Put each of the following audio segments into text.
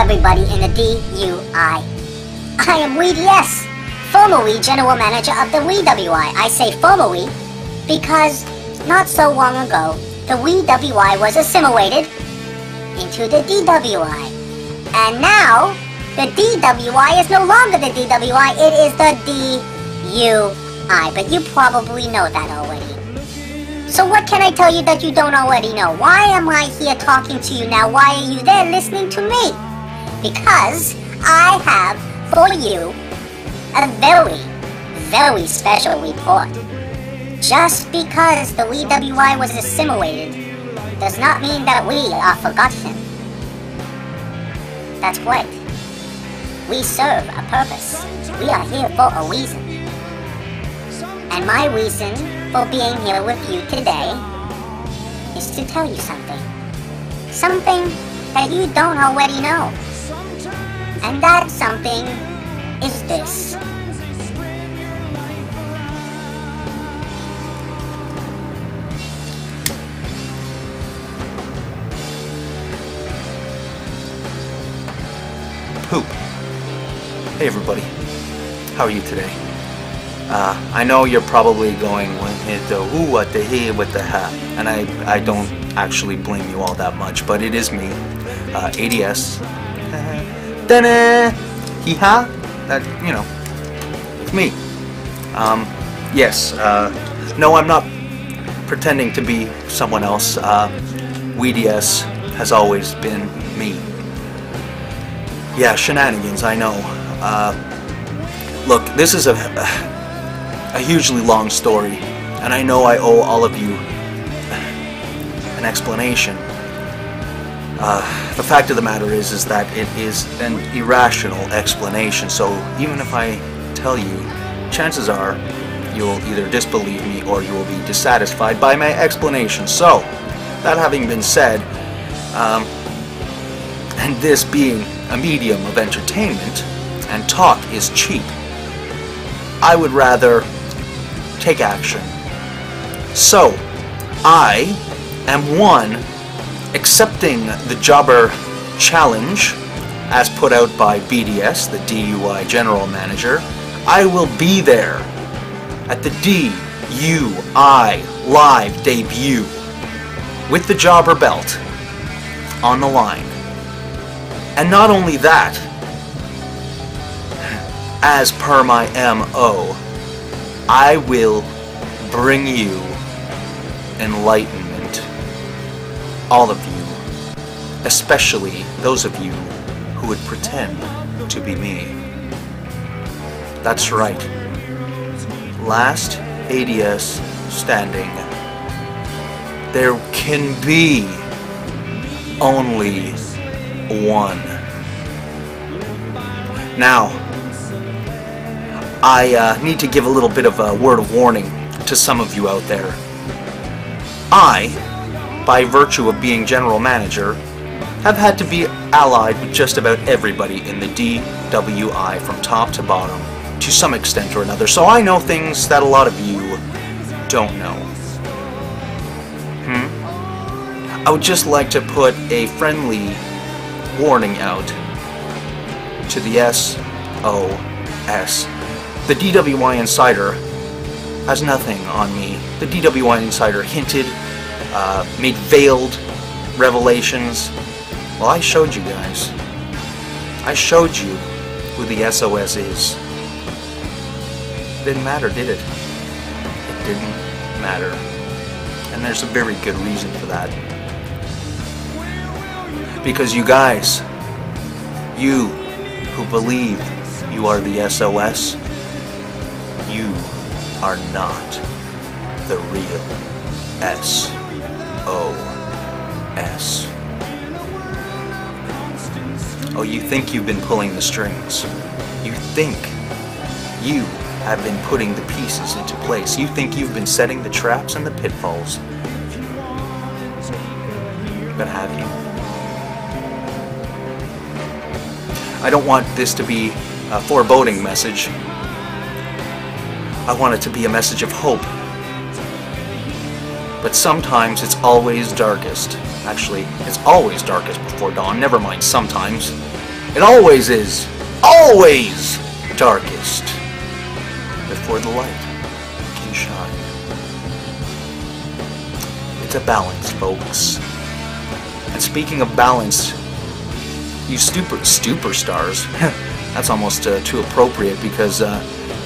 everybody in the DUI. I am WeeDs, former Wee General Manager of the WeWI. I say former Wee because not so long ago, the WeWI was assimilated into the DWI. And now, the DWI is no longer the DWI, it is the DUI. But you probably know that already. So what can I tell you that you don't already know? Why am I here talking to you now? Why are you there listening to me? Because I have for you a very, very special report. Just because the WeWI was assimilated does not mean that we are forgotten. That's right. We serve a purpose. We are here for a reason. And my reason for being here with you today is to tell you something. Something that you don't already know. And that something is this. Poop. Hey everybody, how are you today? I know you're probably going, ooh, what the he, what the ha, and I don't actually blame you all that much, but it is me, ADS, hee-ha, that, you know, it's me. Yes, no, I'm not pretending to be someone else. WeeDs has always been me. Yeah, shenanigans, I know. Look, this is a hugely long story, and I know I owe all of you an explanation. The fact of the matter is that it is an irrational explanation, so even if I tell you, chances are you'll either disbelieve me or you will be dissatisfied by my explanation. So, that having been said, and this being a medium of entertainment, and talk is cheap, I would rather take action. So, I am one accepting the jobber challenge as put out by BDS, the DUI General Manager. I will be there at the DUI live debut with the jobber belt on the line. And not only that, as per my MO, I will bring you enlightenment. All of you, especially those of you who would pretend to be me. That's right. Last ADS standing. There can be only one. Now, I need to give a little bit of a word of warning to some of you out there. I, by virtue of being general manager, have had to be allied with just about everybody in the DWI from top to bottom, to some extent or another, so I know things that a lot of you don't know. I would just like to put a friendly warning out to the SOS. The DWI Insider has nothing on me. The DWI Insider hinted, made veiled revelations. Well, I showed you guys. I showed you who the SOS is. Didn't matter, did it? It didn't matter. And there's a very good reason for that. Because you guys, you who believe you are the SOS, you are not the real SOS. Oh, you think you've been pulling the strings. You think you have been putting the pieces into place. You think you've been setting the traps and the pitfalls. But have you? I don't want this to be a foreboding message. I want it to be a message of hope. But sometimes it's always darkest. Actually, it's always darkest before dawn. Never mind, sometimes. It always is. Always darkest before the light can shine. It's a balance, folks. And speaking of balance, you superstars, that's almost too appropriate, because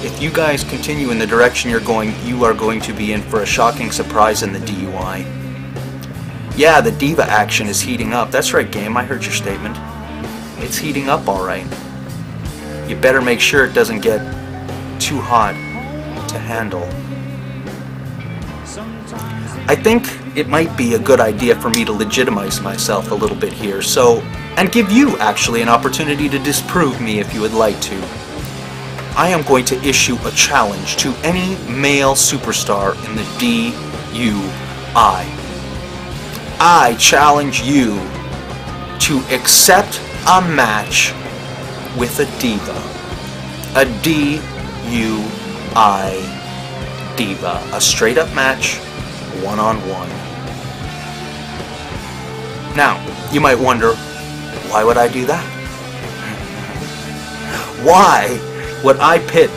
if you guys continue in the direction you're going, you are going to be in for a shocking surprise in the DUI. Yeah, the diva action is heating up. That's right, game, I heard your statement. It's heating up, alright. You better make sure it doesn't get too hot to handle. I think it might be a good idea for me to legitimize myself a little bit here, and give you actually an opportunity to disprove me if you would like to. I am going to issue a challenge to any male superstar in the DUI. I challenge you to accept a match with a diva. A DUI diva. A straight up match, one-on-one. Now, you might wonder, why would I do that? Why would I pit,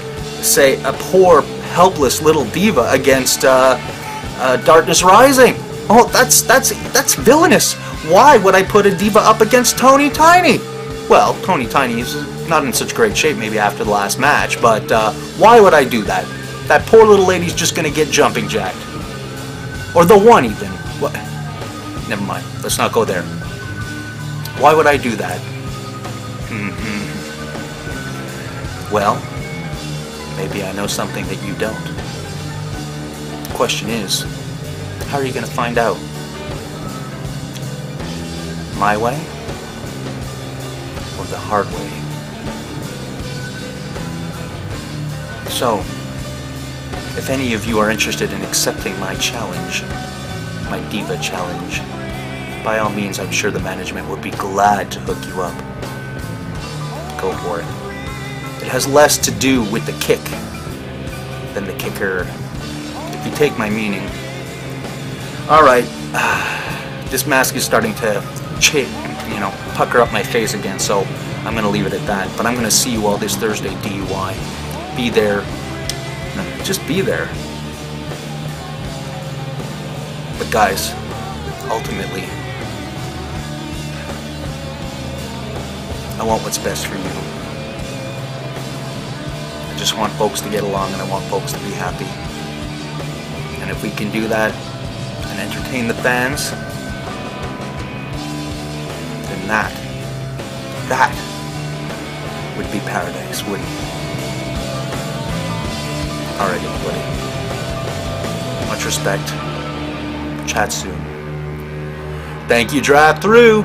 say, a poor, helpless little diva against Darkness Rising? Oh, that's villainous. Why would I put a diva up against Tony Tiny? Well, Tony Tiny is not in such great shape maybe after the last match, but why would I do that? That poor little lady's just gonna get jumping jacked. Or the one even. What? Never mind. Let's not go there. Why would I do that? Well, maybe I know something that you don't. The question is, how are you going to find out? My way? Or the hard way? So, if any of you are interested in accepting my challenge, my diva challenge, by all means, I'm sure the management would be glad to hook you up. Go for it. It has less to do with the kick than the kicker, if you take my meaning. Alright, this mask is starting to pucker up my face again, so I'm going to leave it at that. But I'm going to see you all this Thursday, DUI. Be there. Just be there. But guys, ultimately, I want what's best for you. I just want folks to get along, and I want folks to be happy. And if we can do that and entertain the fans, then that would be paradise, wouldn't it? Alright, everybody. Much respect. Chat soon. Thank you, drive through.